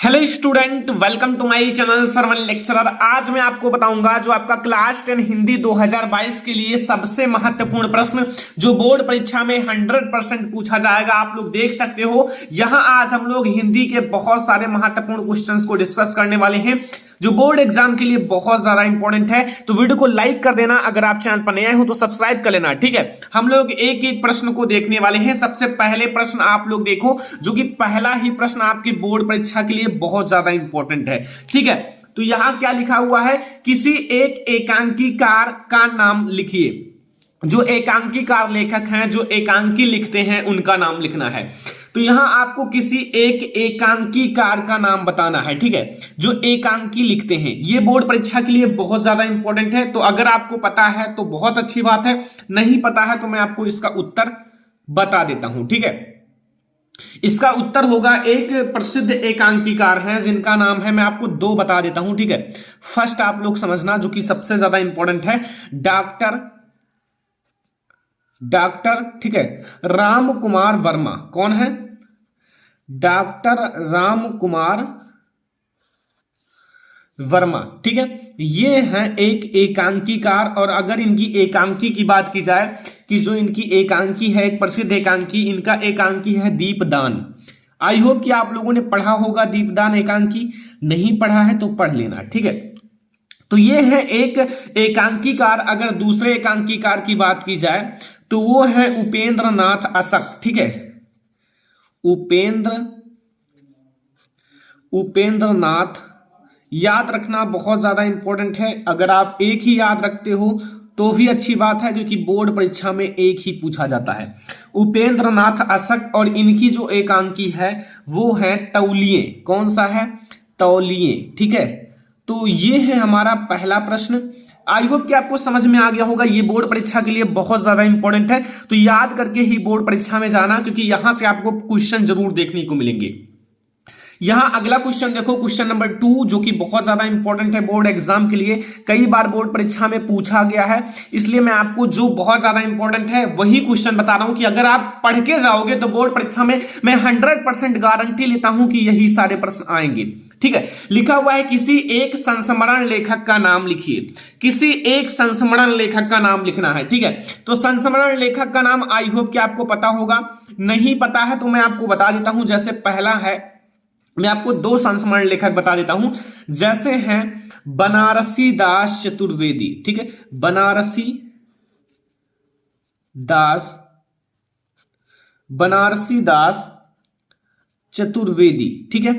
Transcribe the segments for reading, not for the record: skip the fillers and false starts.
Hello student, welcome to my channel Sarvan lecturer. आज मैं आपको बताऊंगा जो आपका क्लास 10 हिंदी 2022 के लिए सबसे महत्वपूर्ण प्रश्न जो बोर्ड परीक्षा में 100% पूछा जाएगा। आप लोग देख सकते हो यहां आज हम लोग हिंदी के बहुत सारे महत्वपूर्ण क्वेश्चंस को डिस्कस करने वाले हैं जो बोर्ड एग्जाम के लिए बहुत ज्यादा इंपॉर्टेंट है। तो वीडियो को लाइक कर देना, अगर आप चैनल पर नए हो तो सब्सक्राइब कर लेना, ठीक है। हम लोग एक एक प्रश्न को देखने वाले हैं। सबसे पहले प्रश्न आप लोग देखो, जो कि पहला ही प्रश्न आपके बोर्ड परीक्षा के लिए बहुत ज्यादा इंपॉर्टेंट है, ठीक है। तो यहां क्या लिखा हुआ है, किसी एक एकांकीकार का नाम लिखिए। जो एकांकीकार लेखक हैं, जो एकांकी लिखते हैं, उनका नाम लिखना है। तो यहां आपको किसी एक एकांकीकार का नाम बताना है, ठीक है, जो एकांकी लिखते हैं। ये बोर्ड परीक्षा के लिए बहुत ज्यादा इंपॉर्टेंट है। तो अगर आपको पता है तो बहुत अच्छी बात है, नहीं पता है तो मैं आपको इसका उत्तर बता देता हूं, ठीक है। इसका उत्तर होगा, एक प्रसिद्ध एकांकीकार हैं जिनका नाम है, मैं आपको दो बता देता हूं, ठीक है। फर्स्ट आप लोग समझना, जो कि सबसे ज्यादा इंपॉर्टेंट है, डॉक्टर, ठीक है, राम कुमार वर्मा। कौन है? डॉक्टर राम कुमार वर्मा, ठीक है। ये हैं एक एकांकीकार। और अगर इनकी एकांकी की बात की जाए कि जो इनकी एकांकी है, एक प्रसिद्ध एकांकी, इनका एकांकी है दीपदान। आई होप कि आप लोगों ने पढ़ा होगा दीपदान एकांकी। नहीं पढ़ा है तो पढ़ लेना, ठीक है। तो ये है एक एकांकीकार। अगर दूसरे एकांकीकार की बात की जाए तो वो है उपेंद्र नाथ अशक, ठीक है। उपेंद्र नाथ, याद रखना बहुत ज्यादा इंपॉर्टेंट है। अगर आप एक ही याद रखते हो तो भी अच्छी बात है, क्योंकि बोर्ड परीक्षा में एक ही पूछा जाता है। उपेंद्र नाथ अशक। और इनकी जो एकांकी है वो है तौलिए। कौन सा है? तौलिए, ठीक है। तो ये है हमारा पहला प्रश्न। आई होप कि आपको समझ में आ गया होगा। ये बोर्ड परीक्षा के लिए बहुत ज्यादा इंपॉर्टेंट है, तो याद करके ही बोर्ड परीक्षा में जाना, क्योंकि यहां से आपको क्वेश्चन जरूर देखने को मिलेंगे। यहां अगला क्वेश्चन देखो, क्वेश्चन नंबर 2, जो कि बहुत ज्यादा इंपॉर्टेंट है बोर्ड एग्जाम के लिए। कई बार बोर्ड परीक्षा में पूछा गया है, इसलिए मैं आपको जो बहुत ज्यादा इंपॉर्टेंट है वही क्वेश्चन बता रहा हूं कि अगर आप पढ़ के जाओगे तो बोर्ड परीक्षा में मैं 100% गारंटी लेता हूं कि यही सारे प्रश्न आएंगे, ठीक है। लिखा हुआ है, किसी एक संस्मरण लेखक का नाम लिखिए। किसी एक संस्मरण लेखक का नाम लिखना है, ठीक है। तो संस्मरण लेखक का नाम आई होप कि आपको पता होगा। नहीं पता है तो मैं आपको बता देता हूं। जैसे पहला है, मैं आपको दो संस्मरण लेखक बता देता हूं, जैसे हैं बनारसी दास चतुर्वेदी, ठीक है। बनारसी दास चतुर्वेदी, ठीक है।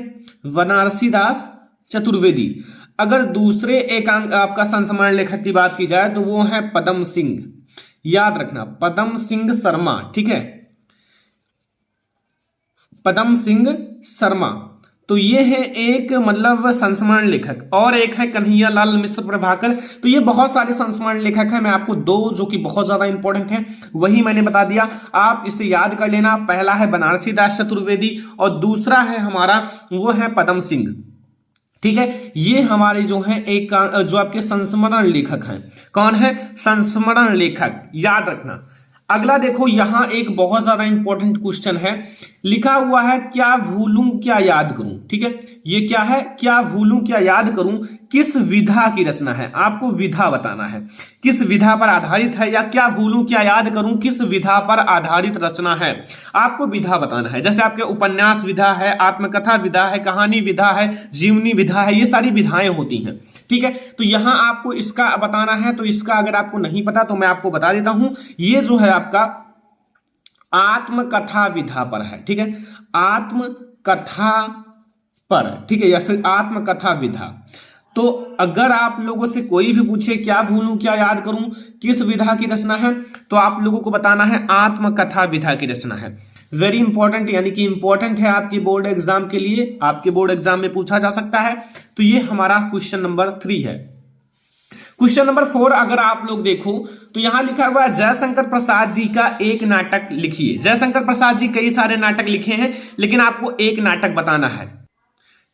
बनारसी दास चतुर्वेदी। अगर दूसरे एकांक आपका संस्मरण लेखक की बात की जाए तो वो है पदम सिंह। याद रखना, पदम सिंह शर्मा, ठीक है। पदम सिंह शर्मा। तो ये है एक मतलब संस्मरण लेखक। और एक है कन्हैया लाल मिश्र प्रभाकर। तो ये बहुत सारे संस्मरण लेखक हैं। मैं आपको दो जो कि बहुत ज्यादा इंपॉर्टेंट है वही मैंने बता दिया, आप इसे याद कर लेना। पहला है बनारसी दास चतुर्वेदी और दूसरा है हमारा वो है पदम सिंह, ठीक है। ये हमारे जो है एक जो आपके संस्मरण लेखक हैं। कौन है? संस्मरण लेखक, याद रखना। अगला देखो, यहां एक बहुत ज्यादा इंपॉर्टेंट क्वेश्चन है। लिखा हुआ है, क्या भूलूं क्या याद करूं, ठीक है। ये क्या है? क्या भूलूं क्या याद करूं, किस विधा की रचना है? आपको विधा बताना है, किस विधा पर आधारित है, या क्या भूलूं क्या याद करूं किस विधा पर आधारित रचना है, आपको विधा बताना है। जैसे आपके उपन्यास विधा है, आत्मकथा विधा है, कहानी विधा है, जीवनी विधा है, ये सारी विधाएं होती हैं, ठीक है। तो यहां आपको इसका बताना है। तो इसका अगर आपको नहीं पता तो मैं आपको बता देता हूं। ये जो है आपका आत्मकथा विधा पर है, ठीक है। आत्मकथा पर, ठीक है, या फिर आत्मकथा विधा। तो अगर आप लोगों से कोई भी पूछे क्या भूलूं क्या याद करूं किस विधा की रचना है, तो आप लोगों को बताना है आत्मकथा विधा की रचना है। वेरी इंपॉर्टेंट, यानी कि इंपॉर्टेंट है आपकी बोर्ड एग्जाम के लिए, आपके बोर्ड एग्जाम में पूछा जा सकता है। तो ये हमारा क्वेश्चन नंबर 3 है। क्वेश्चन नंबर 4 अगर आप लोग देखो तो यहां लिखा हुआ है, जयशंकर प्रसाद जी का एक नाटक लिखिए। जयशंकर प्रसाद जी कई सारे नाटक लिखे हैं, लेकिन आपको एक नाटक बताना है,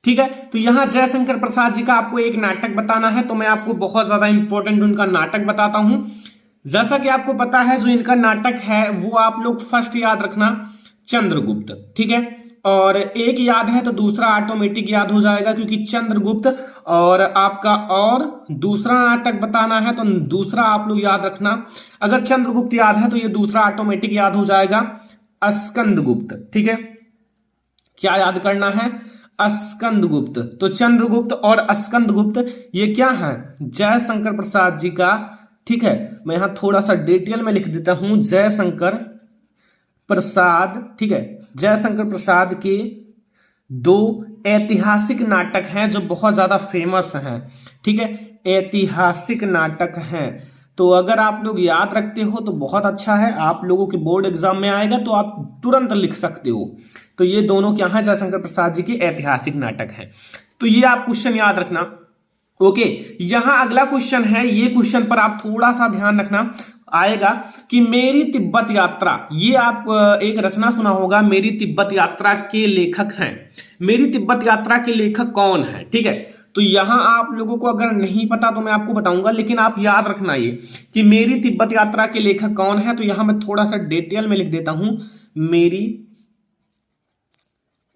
ठीक है। तो यहां जयशंकर प्रसाद जी का आपको एक नाटक बताना है। तो मैं आपको बहुत ज्यादा इंपॉर्टेंट उनका नाटक बताता हूं। जैसा कि आपको पता है, जो इनका नाटक है वो आप लोग फर्स्ट याद रखना, चंद्रगुप्त, ठीक है। और एक याद है तो दूसरा ऑटोमेटिक याद हो जाएगा, क्योंकि चंद्रगुप्त और आपका, और दूसरा नाटक बताना है तो दूसरा आप लोग याद रखना। अगर चंद्रगुप्त याद है तो ये दूसरा ऑटोमेटिक याद हो जाएगा, स्कंदगुप्त। ठीक है, क्या याद करना है? स्कंदगुप्त। तो चंद्रगुप्त और स्कंदगुप्त ये क्या है? जयशंकर प्रसाद जी का, ठीक है, मैं यहां थोड़ा सा डिटेल में लिख देता हूं, जयशंकर प्रसाद, ठीक है, जयशंकर प्रसाद के दो ऐतिहासिक नाटक हैं जो बहुत ज्यादा फेमस हैं। ठीक है, ऐतिहासिक नाटक हैं, तो अगर आप लोग याद रखते हो तो बहुत अच्छा है, आप लोगों के बोर्ड एग्जाम में आएगा तो आप तुरंत लिख सकते हो। तो ये दोनों क्या है? जयशंकर प्रसाद जी के ऐतिहासिक नाटक हैं। तो ये आप क्वेश्चन याद रखना। ओके, यहां अगला क्वेश्चन है, ये क्वेश्चन पर आप थोड़ा सा ध्यान रखना आएगा कि मेरी तिब्बत यात्रा, ये आप एक रचना सुना होगा, मेरी तिब्बत यात्रा के लेखक हैं। मेरी तिब्बत यात्रा के लेखक कौन है? ठीक है, तो यहां आप लोगों को अगर नहीं पता तो मैं आपको बताऊंगा, लेकिन आप याद रखना ये कि मेरी तिब्बत यात्रा के लेखक कौन है। तो यहां मैं थोड़ा सा डिटेल में लिख देता हूं, मेरी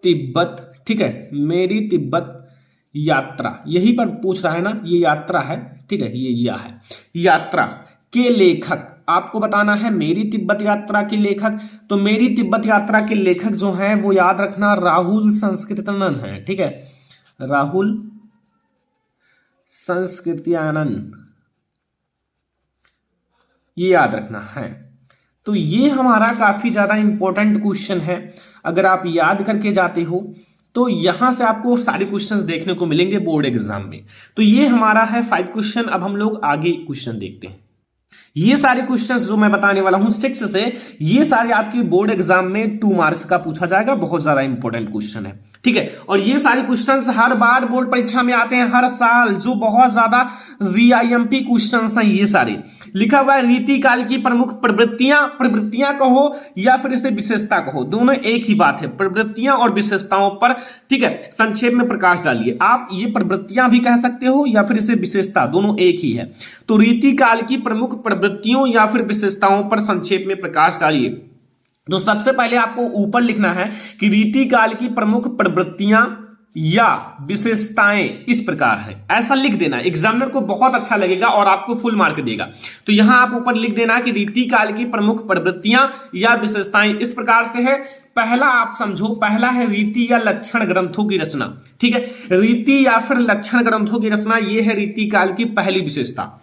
तिब्बत, ठीक है, मेरी तिब्बत यात्रा, यही पर पूछ रहा है ना, ये यात्रा है, ठीक है, ये या है यात्रा के लेखक, आपको बताना है मेरी तिब्बत यात्रा के लेखक। तो मेरी तिब्बत यात्रा के लेखक जो हैं वो याद रखना राहुल संस्कृतनन है। ठीक है, राहुल संस्कृत्यानन, ये याद रखना है। तो ये हमारा काफी ज्यादा इंपॉर्टेंट क्वेश्चन है, अगर आप याद करके जाते हो तो यहां से आपको सारे क्वेश्चंस देखने को मिलेंगे बोर्ड एग्जाम में। तो ये हमारा है 5 क्वेश्चन। अब हम लोग आगे क्वेश्चन देखते हैं। ये सारे क्वेश्चंस जो मैं बताने वाला हूं 6 से, ये सारे आपकी बोर्ड एग्जाम में 2 मार्क्स का पूछा जाएगा, बहुत ज्यादा इंपॉर्टेंट क्वेश्चन है। ठीक है, और ये सारे क्वेश्चंस हर बार बोर्ड परीक्षा में आते हैं, हर साल, जो बहुत ज्यादा वीआईएमपी क्वेश्चंस हैं ये सारे। लिखा हुआ है रीति काल की प्रमुख प्रवृत्तियां, प्रवृत्तियां कहो या फिर इसे विशेषता कहो, दोनों एक ही बात है, प्रवृत्तियां और विशेषताओं पर, ठीक है, संक्षेप में प्रकाश डालिए। आप ये प्रवृत्तियां भी कह सकते हो या फिर इसे विशेषता, दोनों एक ही है। तो रीति काल की प्रमुख प्रवृत्तियों या फिर विशेषताओं पर संक्षेप में प्रकाश डालिए। तो सबसे पहले आपको ऊपर लिखना है कि रीति काल की प्रमुख प्रवृत्तियां या विशेषताएं इस प्रकार है, ऐसा लिख देना, एग्जामिनर को बहुत अच्छा लगेगा और आपको फुल मार्क देगा। तो यहां आप ऊपर लिख देना कि रीति काल की प्रमुख प्रवृत्तियां या विशेषताएं इस प्रकार से है। पहला आप समझो, पहला है रीति या लक्षण ग्रंथों की रचना। ठीक है, रीति या फिर लक्षण ग्रंथों की रचना, यह है रीति काल की पहली विशेषता।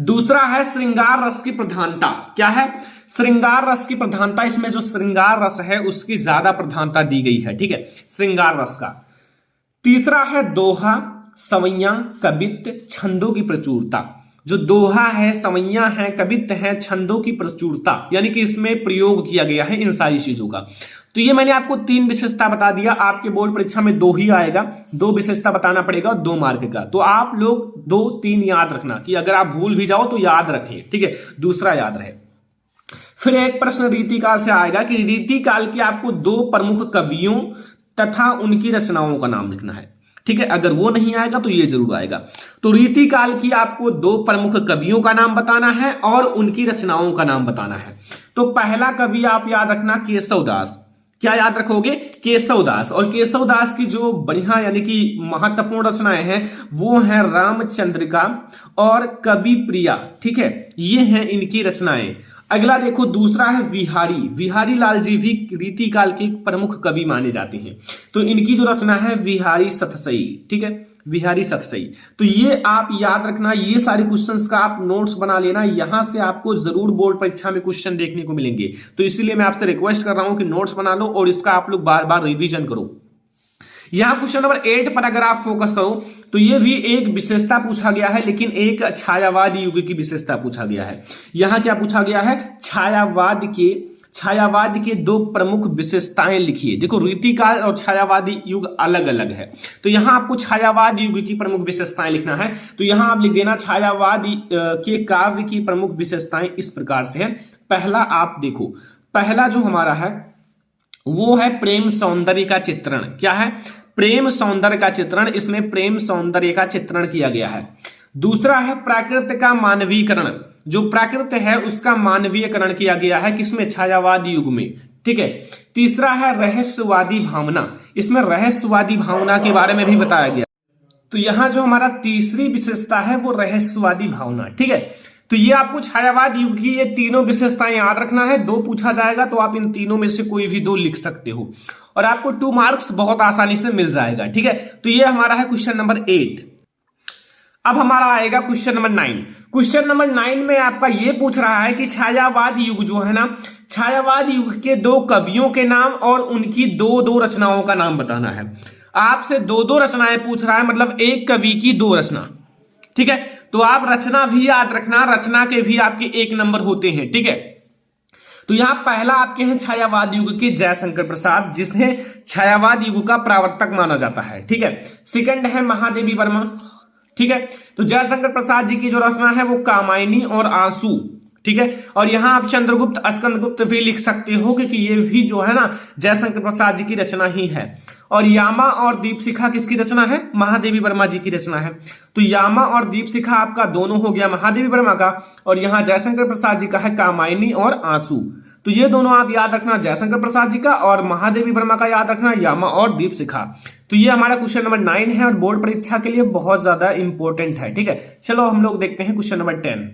दूसरा है श्रृंगार रस की प्रधानता। क्या है? श्रृंगार रस की प्रधानता, इसमें जो श्रृंगार रस है उसकी ज्यादा प्रधानता दी गई है। ठीक है, श्रृंगार रस का। तीसरा है दोहा, सवैयां, कवित्त, छंदों की प्रचुरता। जो दोहा है, सवैयां है, कवित्त है, छंदों की प्रचुरता, यानी कि इसमें प्रयोग किया गया है इन सारी चीजों का। तो ये मैंने आपको 3 विशेषता बता दिया, आपके बोर्ड परीक्षा में 2 ही आएगा, 2 विशेषता बताना पड़ेगा, 2 मार्क का। तो आप लोग 2-3 याद रखना कि अगर आप भूल भी जाओ तो याद रखें। ठीक है, दूसरा याद रहे। फिर एक प्रश्न रीति काल से आएगा कि रीति काल के आपको 2 प्रमुख कवियों तथा उनकी रचनाओं का नाम लिखना है। ठीक है, अगर वो नहीं आएगा तो ये जरूर आएगा। तो रीति काल की आपको 2 प्रमुख कवियों का नाम बताना है और उनकी रचनाओं का नाम बताना है। तो पहला कवि आप याद रखना केशवदास। क्या याद रखोगे? केशवदास। और केशवदास की जो बढ़िया यानी कि महत्वपूर्ण रचनाएं हैं वो हैं रामचंद्रिका और कवि प्रिया। ठीक है, ये हैं इनकी रचनाएं। अगला देखो, दूसरा है बिहारी। बिहारी लाल जी भी रीति काल के प्रमुख कवि माने जाते हैं। तो इनकी जो रचना है बिहारी सतसई। ठीक है, बिहारी सतसई। तो ये आप याद रखना, ये सारे क्वेश्चंस का आप नोट्स बना लेना, यहां से आपको जरूर बोर्ड परीक्षा में क्वेश्चन देखने को मिलेंगे। तो इसलिए मैं आपसे रिक्वेस्ट कर रहा हूं कि नोट्स बना लो और इसका आप लोग बार बार रिवीजन करो। यहां क्वेश्चन नंबर 8 पर अगर आप फोकस करो तो ये भी एक विशेषता पूछा गया है, लेकिन एक छायावाद युग की विशेषता पूछा गया है। यहां क्या पूछा गया है? छायावाद के 2 प्रमुख विशेषताएं लिखिए। देखो, रीति काल और छायावादी युग अलग अलग है, तो यहां आपको छायावाद युग की प्रमुख विशेषताएं लिखना है। तो यहां आप लिख देना छायावाद के काव्य की प्रमुख विशेषताएं इस प्रकार से है। पहला आप देखो, पहला जो हमारा है वो है प्रेम सौंदर्य का चित्रण। क्या है? प्रेम सौंदर्य का चित्रण, इसमें प्रेम सौंदर्य का चित्रण किया गया है। दूसरा है प्राकृत का मानवीकरण। जो प्राकृत है उसका मानवीयकरण किया गया है, किसमें? छायावाद युग में। ठीक है। तीसरा है रहस्यवादी भावना, इसमें रहस्यवादी भावना के बारे में भी बताया गया। तो यहां जो हमारा तीसरी विशेषता है वो रहस्यवादी भावना, ठीक है। तो ये आपको छायावाद युग की ये तीनों विशेषताएं याद रखना है, 2 पूछा जाएगा तो आप इन तीनों में से कोई भी 2 लिख सकते हो और आपको 2 मार्क्स बहुत आसानी से मिल जाएगा, ठीक है। तो ये हमारा है क्वेश्चन नंबर 8। अब हमारा आएगा क्वेश्चन नंबर 9। क्वेश्चन नंबर 9 में आपका ये पूछ रहा है कि छायावाद युग जो है ना, छायावाद युग के 2 कवियों के नाम और उनकी 2 रचनाओं का नाम बताना है। आपसे 2 रचनाएं पूछ रहा है, मतलब एक कवि की 2 रचना, ठीक है। तो आप रचना भी याद रखना, रचना के भी आपके 1 नंबर होते हैं, ठीक है। तो यहां पहला आपके हैं छायावाद युग के जयशंकर प्रसाद, जिसने छायावाद युग का प्रवर्तक माना जाता है, ठीक है। सेकंड है महादेवी वर्मा, ठीक है। तो जयशंकर प्रसाद जी की जो रचना है वो कामायनी और आंसू, ठीक है। और यहां आप चंद्रगुप्त स्कंदगुप्त भी लिख सकते हो क्योंकि ये भी जो है ना जयशंकर प्रसाद जी की रचना ही है। और यामा और दीपशिखा किसकी रचना है? महादेवी वर्मा जी की रचना है। तो यामा और दीपशिखा आपका दोनों हो गया महादेवी वर्मा का, और यहां जयशंकर प्रसाद जी का है कामायनी और आंसू। तो ये दोनों आप याद रखना, जयशंकर प्रसाद जी का, और महादेवी वर्मा का याद रखना यामा और दीपशिखा। तो ये हमारा क्वेश्चन नंबर 9 है और बोर्ड परीक्षा के लिए बहुत ज्यादा इंपॉर्टेंट है, ठीक है। चलो हम लोग देखते हैं क्वेश्चन नंबर 10।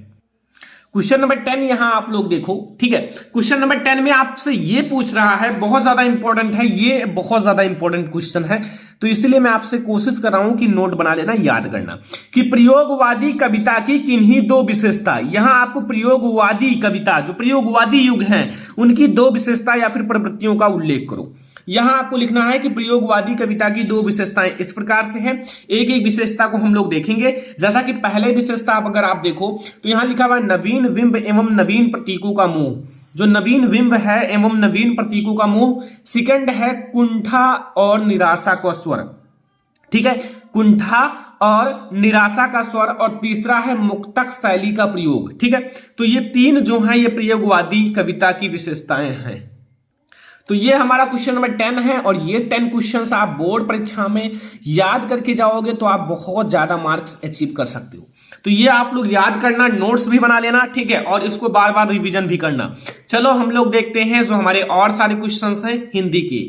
क्वेश्चन नंबर 10 यहां आप लोग देखो, ठीक है। क्वेश्चन नंबर 10 में आपसे ये पूछ रहा है, बहुत ज्यादा इंपॉर्टेंट है, ये बहुत ज्यादा इंपॉर्टेंट क्वेश्चन है, तो इसलिए मैं आपसे कोशिश कर रहा हूं कि नोट बना लेना, याद करना कि प्रयोगवादी कविता की किन्हीं 2 विशेषता। यहां आपको प्रयोगवादी कविता, जो प्रयोगवादी युग हैं, उनकी 2 विशेषता या फिर प्रवृत्तियों का उल्लेख करो। यहां आपको लिखना है कि प्रयोगवादी कविता की 2 विशेषताएं इस प्रकार से हैं। एक एक विशेषता को हम लोग देखेंगे। जैसा कि पहले विशेषता अगर आप देखो तो यहां लिखा हुआ है नवीन बिंब एवं नवीन प्रतीकों का मोह, जो नवीन बिंब है एवं नवीन प्रतीकों का मोह। सेकंड है कुंठा और निराशा का स्वर, ठीक है, कुंठा और निराशा का स्वर। और तीसरा है मुक्तक शैली का प्रयोग, ठीक है। तो ये 3 जो है ये प्रयोगवादी कविता की विशेषताएं हैं। तो ये हमारा क्वेश्चन नंबर 10 है और ये 10 क्वेश्चंस आप बोर्ड परीक्षा में याद करके जाओगे तो आप बहुत ज्यादा मार्क्स अचीव कर सकते हो। तो ये आप लोग याद करना, नोट्स भी बना लेना, ठीक है, और इसको बार बार रिवीजन भी करना। चलो हम लोग देखते हैं जो हमारे और सारे क्वेश्चंस हैं हिंदी के।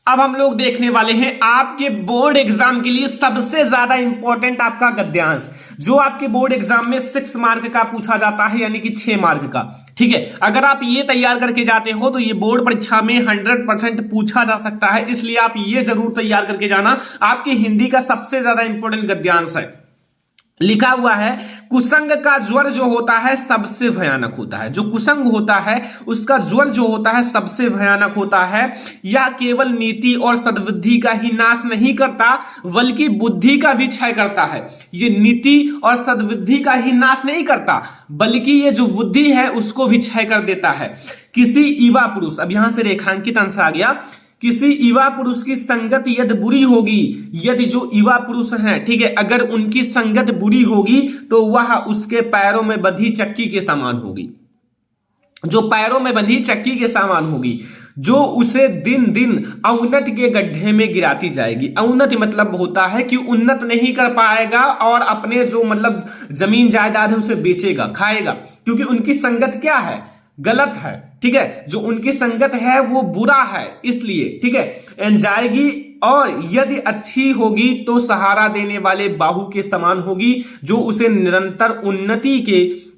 अब हम लोग देखने वाले हैं आपके बोर्ड एग्जाम के लिए सबसे ज्यादा इंपॉर्टेंट आपका गद्यांश, जो आपके बोर्ड एग्जाम में 6 मार्क का पूछा जाता है, यानी कि 6 मार्क का, ठीक है। अगर आप ये तैयार करके जाते हो तो ये बोर्ड परीक्षा में 100% पूछा जा सकता है, इसलिए आप ये जरूर तैयार करके जाना। आपके हिंदी का सबसे ज्यादा इंपॉर्टेंट गद्यांश है। लिखा हुआ है कुसंग का ज्वर जो होता है सबसे भयानक होता है। जो कुसंग होता है उसका ज्वर जो होता है सबसे भयानक होता है। यह केवल नीति और सद्बुद्धि का ही नाश नहीं करता बल्कि बुद्धि का भी क्षय करता है। ये नीति और सद्बुद्धि का ही नाश नहीं करता बल्कि ये जो बुद्धि है उसको भी क्षय कर देता है। किसी युवा पुरुष, अब यहां से रेखांकित अंश आ गया, किसी युवा पुरुष की संगत यदि बुरी होगी, यदि जो युवा पुरुष हैं, ठीक है, अगर उनकी संगत बुरी होगी तो वह उसके पैरों में बंधी चक्की के समान होगी। जो पैरों में बंधी चक्की के समान होगी, जो उसे दिन दिन अवनति के गड्ढे में गिराती जाएगी। अवनति मतलब होता है कि उन्नत नहीं कर पाएगा और अपने जो मतलब जमीन जायदाद है उसे बेचेगा, खाएगा, क्योंकि उनकी संगत क्या है? गलत है, ठीक है। जो उनकी संगत है वो बुरा है, इसलिए, ठीक है, जाएगी। और यदि अच्छी होगी तो सहारा देने वाले बाहु के समान होगी, जो उसे निरंतर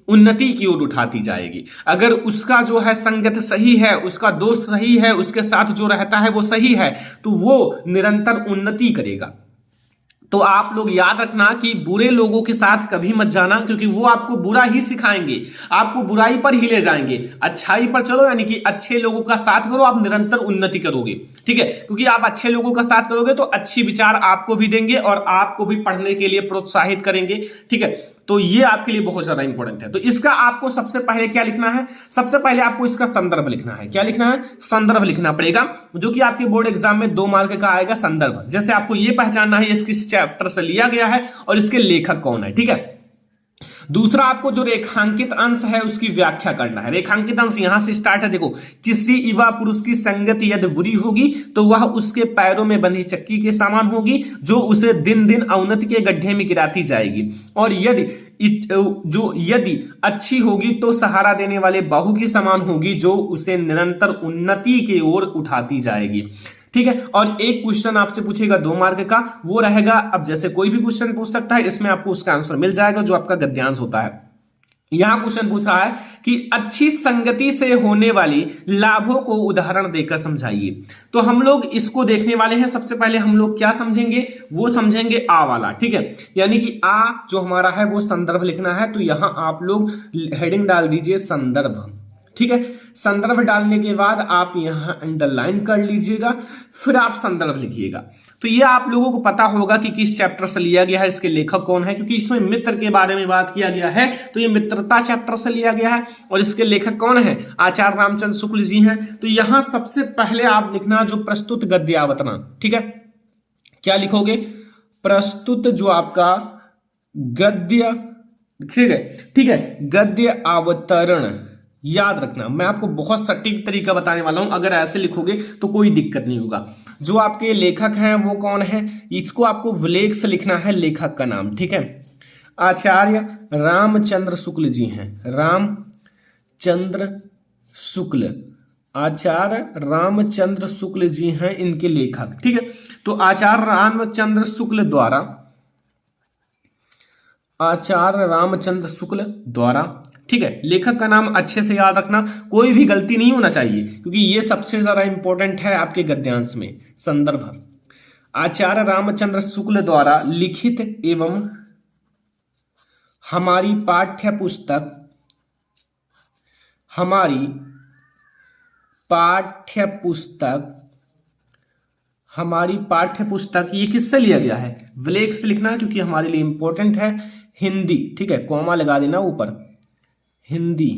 उन्नति की ओर उठाती जाएगी। अगर उसका जो है संगत सही है, उसका दोस्त सही है, उसके साथ जो रहता है वो सही है, तो वो निरंतर उन्नति करेगा। तो आप लोग याद रखना कि बुरे लोगों के साथ कभी मत जाना, क्योंकि वो आपको बुरा ही सिखाएंगे, आपको बुराई पर ही ले जाएंगे। अच्छाई पर चलो, यानी कि अच्छे लोगों का साथ करो, आप निरंतर उन्नति करोगे, ठीक है। क्योंकि आप अच्छे लोगों का साथ करोगे तो अच्छी विचार आपको भी देंगे और आपको भी पढ़ने के लिए प्रोत्साहित करेंगे, ठीक है। तो ये आपके लिए बहुत ज्यादा इंपॉर्टेंट है। तो इसका आपको सबसे पहले क्या लिखना है? सबसे पहले आपको इसका संदर्भ लिखना है। क्या लिखना है? संदर्भ लिखना पड़ेगा, जो कि आपके बोर्ड एग्जाम में 2 मार्क का आएगा। संदर्भ, जैसे आपको ये पहचानना है इसकिस चैप्टर से लिया गया है और इसके लेखक कौन है, ठीक है। दूसरा आपको जो रेखांकित अंश है उसकी व्याख्या करना है। रेखांकित अंश यहां से स्टार्ट है, देखो, किसी युवा पुरुष की संगति यदि बुरी होगी तो वह उसके पैरों में बंधी चक्की के समान होगी जो उसे दिन दिन अवनति के गड्ढे में गिराती जाएगी, और यदि अच्छी होगी तो सहारा देने वाले बाहु के समान होगी जो उसे निरंतर उन्नति की ओर उठाती जाएगी। ठीक है, और एक क्वेश्चन आपसे पूछेगा 2 मार्क का, वो रहेगा, अब जैसे कोई भी क्वेश्चन पूछ सकता है, इसमें आपको उसका आंसर मिल जाएगा जो आपका गद्यांश होता है। यहां क्वेश्चन पूछा है कि अच्छी संगति से होने वाली लाभों को उदाहरण देकर समझाइए। तो हम लोग इसको देखने वाले हैं। सबसे पहले हम लोग क्या समझेंगे, वो समझेंगे आ वाला। ठीक है, यानी कि आ जो हमारा है वो संदर्भ लिखना है, तो यहां आप लोग हेडिंग डाल दीजिए संदर्भ। ठीक है, संदर्भ डालने के बाद आप यहां अंडरलाइन कर लीजिएगा, फिर आप संदर्भ लिखिएगा। तो ये आप लोगों को पता होगा कि किस चैप्टर से लिया गया है, इसके लेखक कौन है, क्योंकि इसमें मित्र के बारे में बात किया गया है, तो ये मित्रता चैप्टर से लिया गया है, और इसके लेखक कौन है, आचार्य रामचंद्र शुक्ल जी हैं। तो यहां सबसे पहले आप लिखना जो प्रस्तुत गद्यावतना। ठीक है, क्या लिखोगे, प्रस्तुत जो आपका गद्य, ठीक है, गद्य अवतरण। याद रखना, मैं आपको बहुत सटीक तरीका बताने वाला हूं, अगर ऐसे लिखोगे तो कोई दिक्कत नहीं होगा। जो आपके लेखक हैं वो कौन है, इसको आपको विलेख से लिखना है, लेखक का नाम। ठीक है, आचार्य रामचंद्र शुक्ल जी हैं, रामचंद्र शुक्ल, आचार्य रामचंद्र शुक्ल जी हैं इनके लेखक। ठीक है, तो आचार्य रामचंद्र शुक्ल द्वारा, आचार्य रामचंद्र शुक्ल द्वारा, ठीक है, लेखक का नाम अच्छे से याद रखना, कोई भी गलती नहीं होना चाहिए, क्योंकि ये सबसे ज्यादा इंपॉर्टेंट है आपके गद्यांश में। संदर्भ, आचार्य रामचंद्र शुक्ल द्वारा लिखित एवं हमारी पाठ्य पुस्तक, हमारी पाठ्य पुस्तक, हमारी पाठ्य पुस्तक, ये किससे लिया गया है, विलेख से लिखना, क्योंकि हमारे लिए इंपॉर्टेंट है हिंदी। ठीक है, कॉमा लगा देना ऊपर, हिंदी,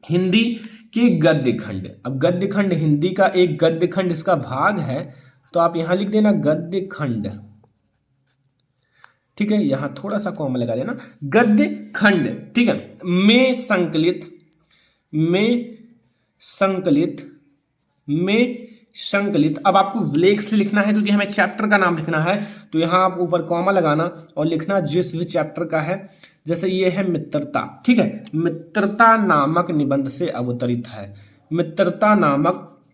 हिंदी के गद्य खंड। अब गद्य खंड हिंदी का एक गद्य खंड इसका भाग है, तो आप यहां लिख देना गद्य खंड। ठीक है, यहां थोड़ा सा कॉमा लगा देना, गद्य खंड। ठीक है, में संकलित, में संकलित, में संकलित। अब आपको विलेख से लिखना है क्योंकि हमें चैप्टर का नाम लिखना है, तो यहां आप ऊपर कॉमा लगाना और लिखना जिस भी चैप्टर का है। जैसे ये है मित्रता। ठीक है, मित्रता नामक निबंध से अवतरित है, मित्रता नामक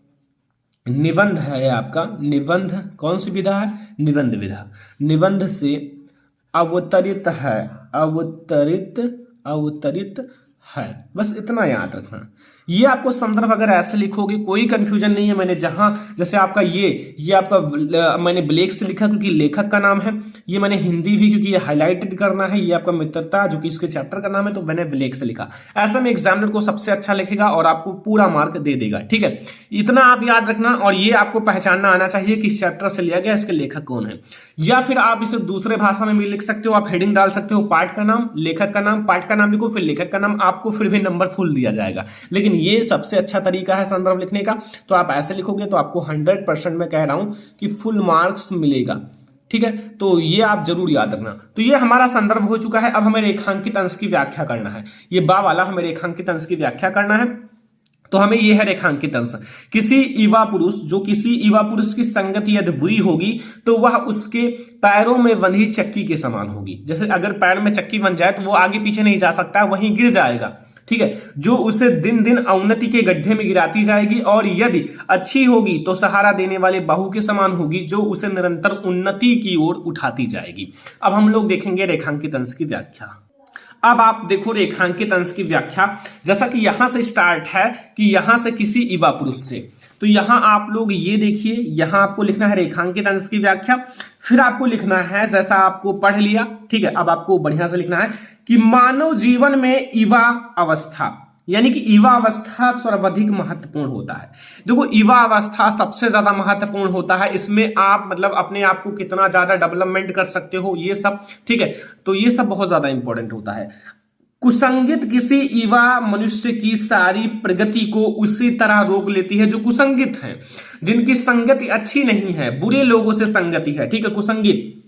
निबंध है आपका, निबंध कौन सी विधा है, निबंध विधा, निबंध से अवतरित है, अवतरित, अवतरित है। बस इतना याद रखना। ये आपको संदर्भ अगर ऐसे लिखोगे कोई कंफ्यूजन नहीं है। मैंने जहां जैसे आपका ये आपका मैंने विलेख से लिखा क्योंकि लेखक का नाम है, ये मैंने हिंदी भी क्योंकि ये हाईलाइटेड करना है, ये आपका मित्रता जो कि इसके चैप्टर का नाम है, तो मैंने विलेख से लिखा। ऐसा में एग्जामिनर को सबसे अच्छा लिखेगा और आपको पूरा मार्क दे देगा। ठीक है, इतना आप याद रखना। और ये आपको पहचानना आना चाहिए किस चैप्टर से लिया गया, इसके लेखक कौन है। या फिर आप इसे दूसरे भाषा में भी लिख सकते हो, आप हेडिंग डाल सकते हो, पाठ का नाम, लेखक का नाम, पाठ का नाम लिखो, फिर लेखक का नाम, आपको फिर भी नंबर फुल दिया जाएगा। लेकिन ये सबसे अच्छा तरीका है संदर्भ लिखने का। तो आप ऐसे लिखोगे तो आपको 100% मैं कह रहा हूं कि फुल मार्क्स मिलेगा। ठीक है, तो ये आप जरूर याद रखना। तो ये हमारा संदर्भ हो चुका है। अब हमें रेखांकित अंश की व्याख्या करना है। ये बा वाला हमें रेखांकित अंश की व्याख्या करना है। तो हमें यह है रेखांकित अंश, किसी युवा पुरुष, जो किसी युवा पुरुष की संगति यदि बुरी होगी तो वह उसके पैरों में बंधी चक्की के समान होगी। जैसे अगर पैर में चक्की बन जाए तो वो आगे पीछे नहीं जा सकता, वहीं गिर जाएगा। ठीक है, जो उसे दिन दिन अवनति के गड्ढे में गिराती जाएगी, और यदि अच्छी होगी तो सहारा देने वाले बाहु के समान होगी जो उसे निरंतर उन्नति की ओर उठाती जाएगी। अब हम लोग देखेंगे रेखांकित अंश की व्याख्या। अब आप देखो रेखांकित अंश की व्याख्या, जैसा कि यहां से स्टार्ट है कि यहां से किसी युवा पुरुष से, तो यहां आप लोग ये देखिए, यहां आपको लिखना है रेखांकित अंश की व्याख्या। फिर आपको लिखना है, जैसा आपको पढ़ लिया, ठीक है, अब आपको बढ़िया से लिखना है कि मानव जीवन में युवा अवस्था, यानी कि युवा अवस्था सर्वाधिक महत्वपूर्ण होता है। देखो, युवा अवस्था सबसे ज्यादा महत्वपूर्ण होता है। इसमें आप मतलब अपने आप को कितना ज्यादा डेवलपमेंट कर सकते हो, ये सब। ठीक है, तो ये सब बहुत ज्यादा इंपॉर्टेंट होता है। कुसंगित किसी युवा मनुष्य की सारी प्रगति को उसी तरह रोक लेती है जो कुसंगित है, जिनकी संगति अच्छी नहीं है, बुरे लोगों से संगति है। ठीक है, कुसंगित।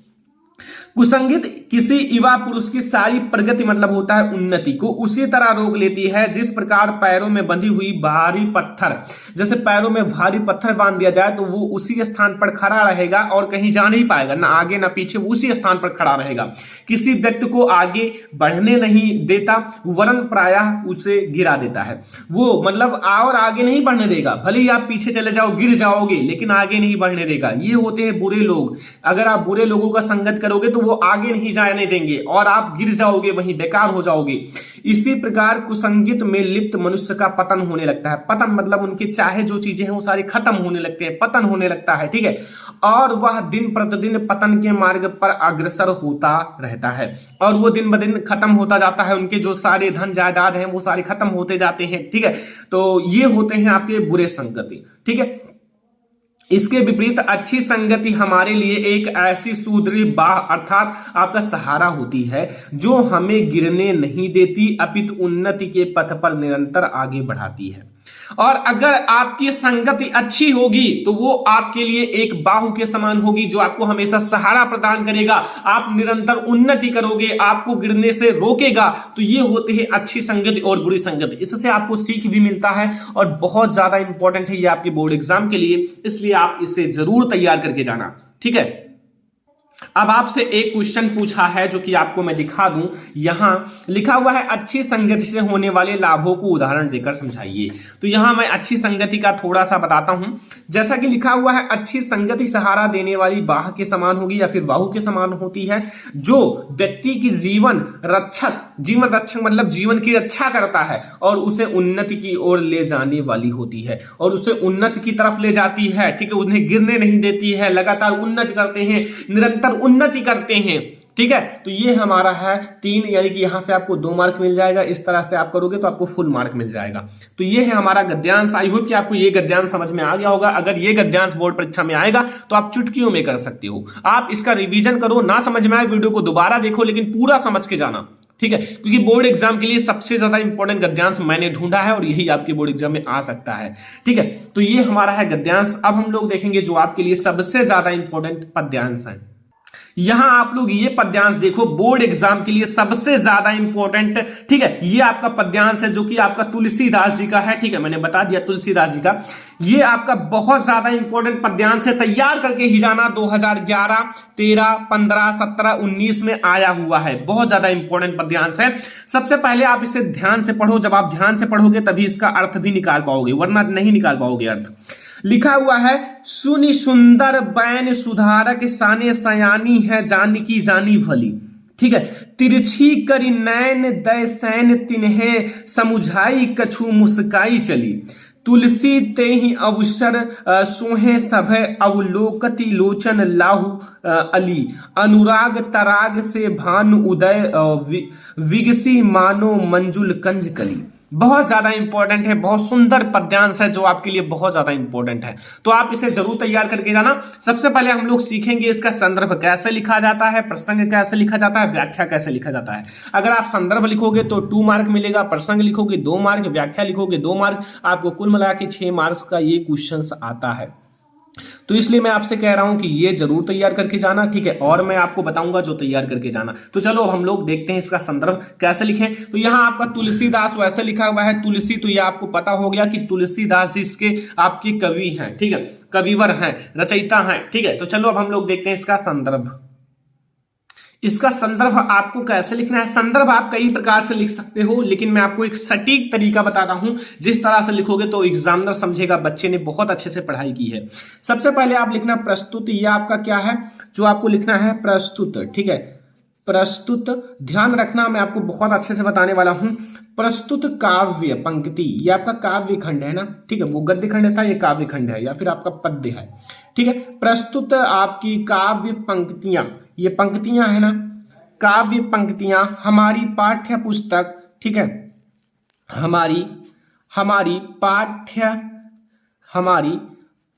कुसंगति किसी युवा पुरुष की सारी प्रगति मतलब होता है उन्नति को उसी तरह रोक लेती है जिस प्रकार पैरों में बंधी हुई भारी पत्थर, जैसे पैरों में भारी पत्थर बांध दिया जाए तो वो उसी स्थान पर खड़ा रहेगा और कहीं जा नहीं पाएगा, ना आगे ना पीछे, उसी स्थान पर खड़ा रहेगा। किसी व्यक्ति को आगे बढ़ने नहीं देता वरन प्रायः उसे गिरा देता है। वो मतलब और आगे नहीं बढ़ने देगा, भले ही आप पीछे चले जाओ गिर जाओगे लेकिन आगे नहीं बढ़ने देगा। ये होते हैं बुरे लोग। अगर आप बुरे लोगों का संगत करोगे तो वो आगे नहीं जाने देंगे और आप गिर जाओगे, वहीं बेकार हो जाओगे। इसी प्रकार कुसंगत में लिप्त मनुष्य का पतन होने लगता है। पतन मतलब उनके चाहे जो चीजें हैं वो सारी खत्म होने लगते हैं, पतन होने लगता है, ठीक है। और वह दिन प्रतिदिन पतन के मार्ग पर अग्रसर होता रहता है और वो दिन ब दिन खत्म होता जाता है। उनके जो सारे धन जायदाद हैं वो सारे खत्म होते जाते हैं, ठीक है। तो ये होते हैं आपके बुरे संगति, ठीक है। इसके विपरीत अच्छी संगति हमारे लिए एक ऐसी सुदृढ़ बाह अर्थात आपका सहारा होती है जो हमें गिरने नहीं देती अपितु उन्नति के पथ पर निरंतर आगे बढ़ाती है। और अगर आपकी संगति अच्छी होगी तो वो आपके लिए एक बाहु के समान होगी जो आपको हमेशा सहारा प्रदान करेगा, आप निरंतर उन्नति करोगे, आपको गिरने से रोकेगा। तो ये होते हैं अच्छी संगति और बुरी संगति। इससे आपको सीख भी मिलता है और बहुत ज्यादा इंपॉर्टेंट है ये आपके बोर्ड एग्जाम के लिए, इसलिए आप इसे जरूर तैयार करके जाना, ठीक है। अब आपसे एक क्वेश्चन पूछा है जो कि आपको मैं दिखा दूं, यहां लिखा हुआ है अच्छी संगति से होने वाले लाभों को उदाहरण देकर समझाइए। तो यहां मैं अच्छी संगति का थोड़ा सा बताता हूं। जैसा कि लिखा हुआ है अच्छी संगति सहारा देने वाली बाह के समान होगी या फिर बाहु के समान होती है जो व्यक्ति की जीवन रक्षक मतलब जीवन की रक्षा करता है और उसे उन्नति की ओर ले जाने वाली होती है और उसे उन्नति की तरफ ले जाती है, ठीक है। उन्हें गिरने नहीं देती है, लगातार उन्नति करते हैं, निरंतर उन्नति करते हैं, ठीक है। तो ये हमारा है 3, यानी कि यहां से आपको 2 मार्क मिल जाएगा। इस तरह से आप करोगे तो आपको फुल मार्क मिल जाएगा। तो ये है हमारा गद्यांश। आई होप कि आपको ये गद्यांश समझ में आ गया होगा। अगर ये गद्यांश बोर्ड परीक्षा में आएगा तो आप चुटकियों में कर सकते हो। आप इसका रिवीजन करो, ना समझ में आए वीडियो को दोबारा देखो लेकिन पूरा समझ के जाना, ठीक है। क्योंकि बोर्ड एग्जाम के लिए सबसे ज्यादा इंपॉर्टेंट गद्यांश मैंने ढूंढा है और यही आपके बोर्ड एग्जाम में आ सकता है, ठीक है। तो ये हमारा है गद्यांश। अब हम लोग देखेंगे जो आपके लिए सबसे ज्यादा इंपॉर्टेंट पद्यांश है। यहां आप लोग ये पद्यांश देखो, बोर्ड एग्जाम के लिए सबसे ज्यादा इंपॉर्टेंट, ठीक है। ये आपका पद्यांश है जो कि आपका तुलसीदास जी का है, ठीक है। मैंने बता दिया तुलसीदास जी का। ये आपका बहुत ज्यादा इंपॉर्टेंट पद्यांश है, तैयार करके ही जाना। 2011, 13, 15, 17, 19 में आया हुआ है। बहुत ज्यादा इंपॉर्टेंट पद्यांश है। सबसे पहले आप इसे ध्यान से पढ़ो। जब आप ध्यान से पढ़ोगे तभी इसका अर्थ भी निकाल पाओगे, वरना नहीं निकाल पाओगे अर्थ। लिखा हुआ है सुनि सुंदर बैन सुधारक साने सयानी है जानकी जानी भली, ठीक है। तिरछी करी नैन दै सैन तिन्हे समुझाई कछु मुस्काई चली, तुलसी ते ही अवसर सोहे सभय अवलोकति लोचन लाहु अली, अनुराग तराग से भानु उदय विगसी मानो मंजुल कंज कली। बहुत ज्यादा इंपॉर्टेंट है, बहुत सुंदर पद्यांश है जो आपके लिए बहुत ज्यादा इंपॉर्टेंट है। तो आप इसे जरूर तैयार करके जाना। सबसे पहले हम लोग सीखेंगे इसका संदर्भ कैसे लिखा जाता है, प्रसंग कैसे लिखा जाता है, व्याख्या कैसे लिखा जाता है। अगर आप संदर्भ लिखोगे तो 2 मार्क मिलेगा, प्रसंग लिखोगे 2 मार्क, व्याख्या लिखोगे 2 मार्क, आपको कुल मिला के 6 मार्क्स का ये क्वेश्चन आता है। तो इसलिए मैं आपसे कह रहा हूं कि ये जरूर तैयार करके जाना, ठीक है। और मैं आपको बताऊंगा जो तैयार करके जाना। तो चलो अब हम लोग देखते हैं इसका संदर्भ कैसे लिखें। तो यहां आपका तुलसीदास वैसे लिखा हुआ है तुलसी, तो ये आपको पता हो गया कि तुलसीदास जी इसके आपके कवि हैं, ठीक है, कविवर हैं, रचयिता हैं, ठीक है। तो चलो अब हम लोग देखते हैं इसका संदर्भ। इसका संदर्भ आपको कैसे लिखना है। संदर्भ आप कई प्रकार से लिख सकते हो, लेकिन मैं आपको एक सटीक तरीका बताता हूं। जिस तरह से लिखोगे तो एग्जामिनर समझेगा बच्चे ने बहुत अच्छे से पढ़ाई की है। सबसे पहले आप लिखना प्रस्तुत। यह आपका क्या है जो आपको लिखना है, प्रस्तुत, ठीक है। प्रस्तुत, ध्यान रखना मैं आपको बहुत अच्छे से बताने वाला हूं। प्रस्तुत काव्य पंक्ति, ये आपका काव्य खंड है ना, ठीक है। वो गद्य खंड था, ये काव्य खंड है या फिर आपका पद्य है, ठीक है। प्रस्तुत आपकी काव्य पंक्तियां, ये पंक्तियां है ना, काव्य पंक्तियां हमारी पाठ्य पुस्तक, ठीक है, हमारी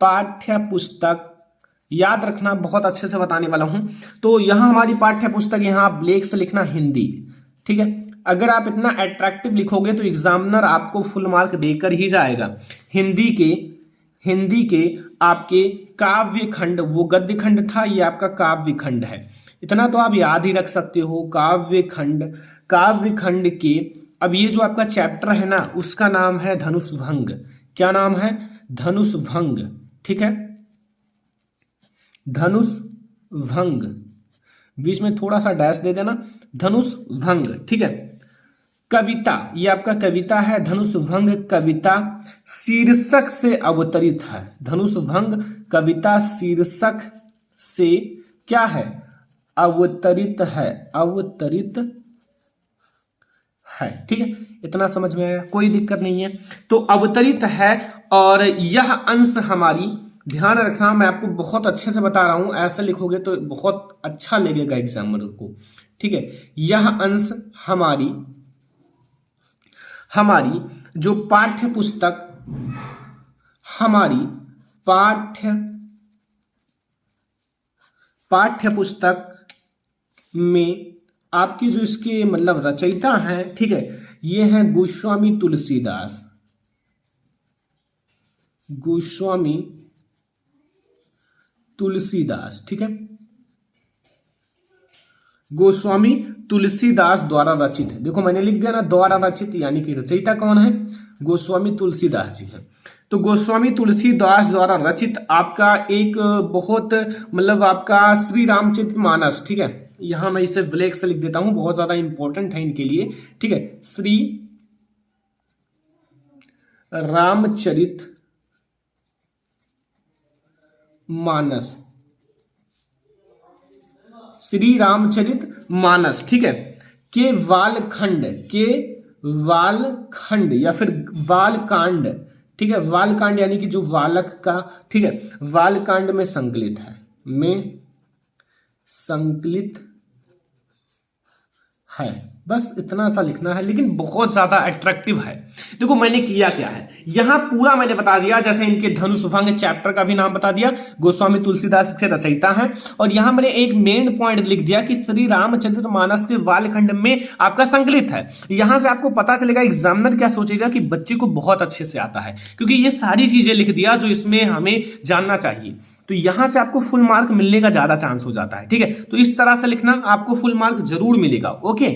पाठ्य पुस्तक, याद रखना बहुत अच्छे से बताने वाला हूं। तो यहां हमारी पाठ्य पुस्तक, यहां आप ब्लैक से लिखना हिंदी, ठीक है। अगर आप इतना अट्रैक्टिव लिखोगे तो एग्जामिनर आपको फुल मार्क देकर ही जाएगा। हिंदी के आपके काव्य खंड, वो गद्य खंड था, ये आपका काव्य खंड है। इतना तो आप याद ही रख सकते हो। काव्य खंड, काव्य खंड के, अब ये जो आपका चैप्टर है ना उसका नाम है धनुष भंग। क्या नाम है? धनुष भंग। ठीक है, धनुष भंग, बीच में थोड़ा सा डैश दे देना, धनुष भंग। ठीक है, कविता, ये आपका कविता है धनुष भंग कविता शीर्षक से अवतरित है। धनुष भंग कविता शीर्षक से क्या है? अवतरित है, अवतरित है। ठीक है, इतना समझ में आया, कोई दिक्कत नहीं है। तो अवतरित है, और यह अंश हमारी, ध्यान रखना मैं आपको बहुत अच्छे से बता रहा हूं, ऐसा लिखोगे तो बहुत अच्छा लगेगा एग्जामिनर को। ठीक है, यह अंश हमारी, हमारी जो पाठ्य पुस्तक, हमारी पाठ्य पुस्तक में आपकी जो इसके मतलब रचयिता हैं, ठीक है, ये हैं गोस्वामी तुलसीदास, गोस्वामी तुलसीदास। ठीक है, गोस्वामी तुलसीदास द्वारा रचित है। देखो मैंने लिख दिया ना द्वारा रचित, यानी कि रचयिता कौन है? गोस्वामी तुलसीदास जी हैं। तो गोस्वामी तुलसीदास द्वारा रचित आपका एक बहुत मतलब आपका श्री रामचरित मानस। ठीक है, यहां मैं इसे ब्लैक से लिख देता हूं, बहुत ज्यादा इंपॉर्टेंट है इनके लिए। ठीक है, श्री रामचरित मानस, श्री रामचरित मानस। ठीक है, के वालखंड, के वालखंड या फिर वालकांड। ठीक है, वालकांड यानी कि जो बालक का, ठीक है, वालकांड में संकलित है, में संकलित है। बस इतना सा लिखना है, लेकिन बहुत ज्यादा अट्रैक्टिव है। देखो मैंने किया क्या है, यहां पूरा मैंने बता दिया, जैसे इनके धनुष भंग चैप्टर का भी नाम बता दिया, गोस्वामी तुलसीदास के रचयिता हैं, और यहां मैंने एक मेन पॉइंट लिख दिया कि श्री रामचरित मानस के वालखंड में आपका संकलित है। यहां से आपको पता चलेगा एग्जामिनर क्या सोचेगा कि बच्चे को बहुत अच्छे से आता है, क्योंकि ये सारी चीजें लिख दिया जो इसमें हमें जानना चाहिए। तो यहां से आपको फुल मार्क मिलने का ज्यादा चांस हो जाता है। ठीक है, तो इस तरह से लिखना, आपको फुल मार्क जरूर मिलेगा। ओके,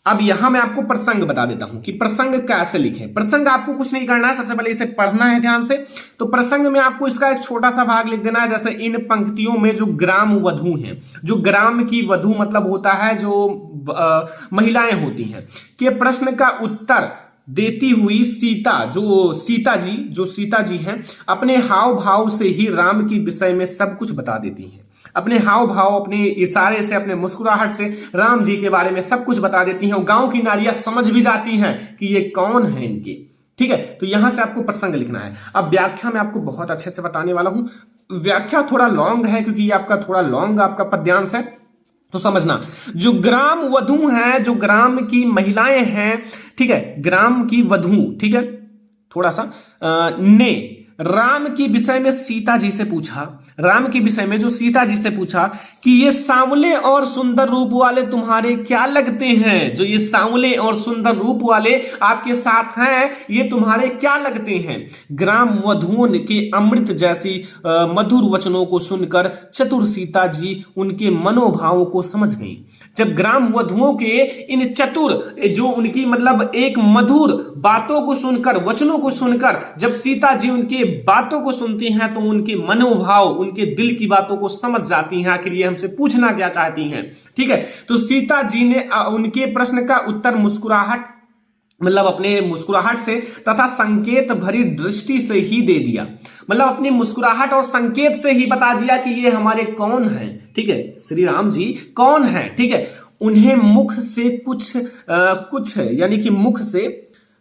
अब यहां मैं आपको प्रसंग बता देता हूं कि प्रसंग कैसे लिखें। प्रसंग आपको कुछ नहीं करना है, सबसे पहले इसे पढ़ना है ध्यान से। तो प्रसंग में आपको इसका एक छोटा सा भाग लिख देना है, जैसे इन पंक्तियों में जो ग्राम वधू हैं, जो ग्राम की वधू मतलब होता है जो महिलाएं होती हैं, के प्रश्न का उत्तर देती हुई सीता, जो सीता जी हैं, अपने हाव भाव से ही राम के विषय में सब कुछ बता देती हैं। अपने हाव भाव, अपने इशारे से, अपने मुस्कुराहट से राम जी के बारे में सब कुछ बता देती हैं, और गांव की नारियां समझ भी जाती हैं कि ये कौन है इनके। ठीक है, तो यहां से आपको प्रसंग लिखना है। अब व्याख्या में आपको बहुत अच्छे से बताने वाला हूं। व्याख्या थोड़ा लॉन्ग है, क्योंकि ये आपका थोड़ा लॉन्ग आपका पद्यांश है, तो समझना। जो ग्राम वधू है, जो ग्राम की महिलाएं हैं, ठीक है, ग्राम की वधू, ठीक है, थोड़ा सा ने राम के विषय में सीता जी से पूछा, राम के विषय में जो सीता जी से पूछा कि ये सांवले और सुंदर रूप वाले तुम्हारे क्या लगते हैं, जो ये सांवले और सुंदर रूप वाले आपके साथ हैं, ये तुम्हारे क्या लगते हैं। ग्राम वधुओं के अमृत जैसी मधुर वचनों को सुनकर चतुर सीता जी उनके मनोभावों को समझ गई। जब ग्राम वधुओं के इन चतुर, जो उनकी मतलब एक मधुर बातों को सुनकर, वचनों को सुनकर जब सीता जी उनके बातों को सुनती हैं, तो उनके मनोभाव, उनके दिल की बातों को समझ जाती हैं, आखिर ये हमसे पूछना क्या चाहती हैं। ठीक है, तो सीता जी ने उनके प्रश्न का उत्तर मुस्कुराहट, मतलब अपने मुस्कुराहट से तथा संकेत भरी दृष्टि से ही दे दिया। मतलब अपनी मुस्कुराहट और संकेत से ही बता दिया कि ये हमारे कौन हैं। ठीक है, श्री राम जी कौन हैं। ठीक है, उन्हें मुख से कुछ यानी कि मुख से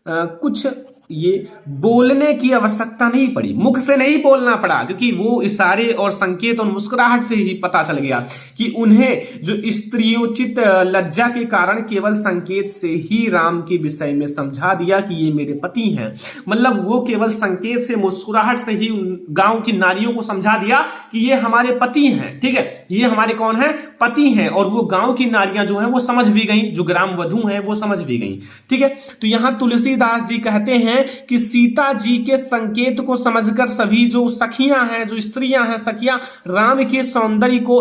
कुछ ये बोलने की आवश्यकता नहीं पड़ी, मुख से नहीं बोलना पड़ा, क्योंकि वो इशारे और संकेत और मुस्कुराहट से ही पता चल गया कि उन्हें जो स्त्रियोचित लज्जा के कारण केवल संकेत से ही राम के विषय में समझा दिया कि ये मेरे पति हैं। मतलब वो केवल संकेत से, मुस्कुराहट से ही गांव की नारियों को समझा दिया कि ये हमारे पति हैं। ठीक है, ये हमारे कौन है, पति हैं। और वो गांव की नारियां जो है वो समझ भी गई, जो ग्राम वधू हैं वो समझ भी गई। ठीक है, तो यहां तुलसीदास जी कहते हैं कि सीता जी के संकेत को समझकर सभी जो सखियां हैं, जो स्त्रियां हैं, सखियां राम के सौंदर्य को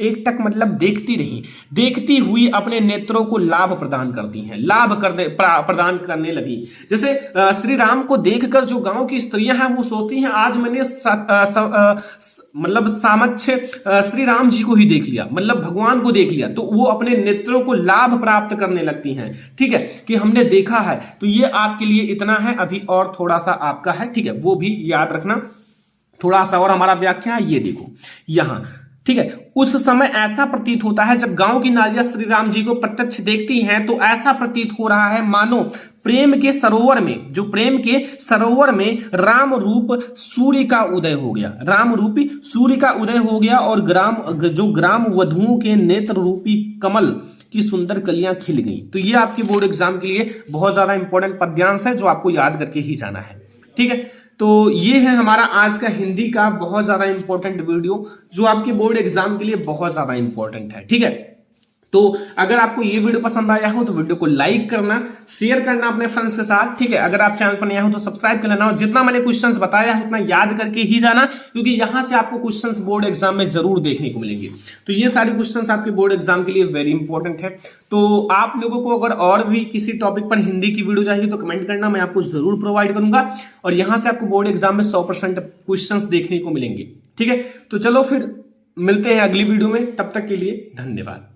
एकटक मतलब देखती रही, देखती हुई अपने नेत्रों को लाभ प्रदान करती हैं, प्रदान करने लगी। जैसे श्री राम को देखकर जो गांव की स्त्रियां हैं वो सोचती हैं आज मैंने मतलब सामर्थ्य श्री राम जी को ही देख लिया, मतलब भगवान को देख लिया, तो वो अपने नेत्रों को लाभ प्राप्त करने लगती हैं। ठीक है, कि हमने देखा है। तो ये आपके लिए इतना है, अभी और थोड़ा सा आपका है, ठीक है, वो भी याद रखना थोड़ा सा। और हमारा व्याख्या है, ये देखो यहां, ठीक है। उस समय ऐसा प्रतीत होता है जब गांव की नारियां श्री राम जी को प्रत्यक्ष देखती हैं तो ऐसा प्रतीत हो रहा है मानो प्रेम के सरोवर में, जो प्रेम के सरोवर में राम रूप सूर्य का उदय हो गया, राम रूपी सूर्य का उदय हो गया, और ग्राम वधुओं के नेत्र रूपी कमल की सुंदर कलियां खिल गई। तो ये आपके बोर्ड एग्जाम के लिए बहुत ज्यादा इंपॉर्टेंट पद्यांश है जो आपको याद करके ही जाना है। ठीक है, तो ये है हमारा आज का हिंदी का बहुत ज्यादा इंपॉर्टेंट वीडियो जो आपके बोर्ड एग्जाम के लिए बहुत ज्यादा इंपॉर्टेंट है। ठीक है, तो अगर आपको ये वीडियो पसंद आया हो तो वीडियो को लाइक करना, शेयर करना अपने फ्रेंड्स के साथ। ठीक है, अगर आप चैनल पर नया हो तो सब्सक्राइब कर लेना, और जितना मैंने क्वेश्चंस बताया है उतना याद करके ही जाना, क्योंकि यहां से आपको क्वेश्चंस बोर्ड एग्जाम में जरूर देखने को मिलेंगे। तो ये सारे क्वेश्चंस आपके बोर्ड एग्जाम के लिए वेरी इंपॉर्टेंट है। तो आप लोगों को अगर और भी किसी टॉपिक पर हिंदी की वीडियो चाहिए तो कमेंट करना, मैं आपको जरूर प्रोवाइड करूंगा, और यहां से आपको बोर्ड एग्जाम में 100% क्वेश्चंस देखने को मिलेंगे। ठीक है, तो चलो फिर मिलते हैं अगली वीडियो में, तब तक के लिए धन्यवाद।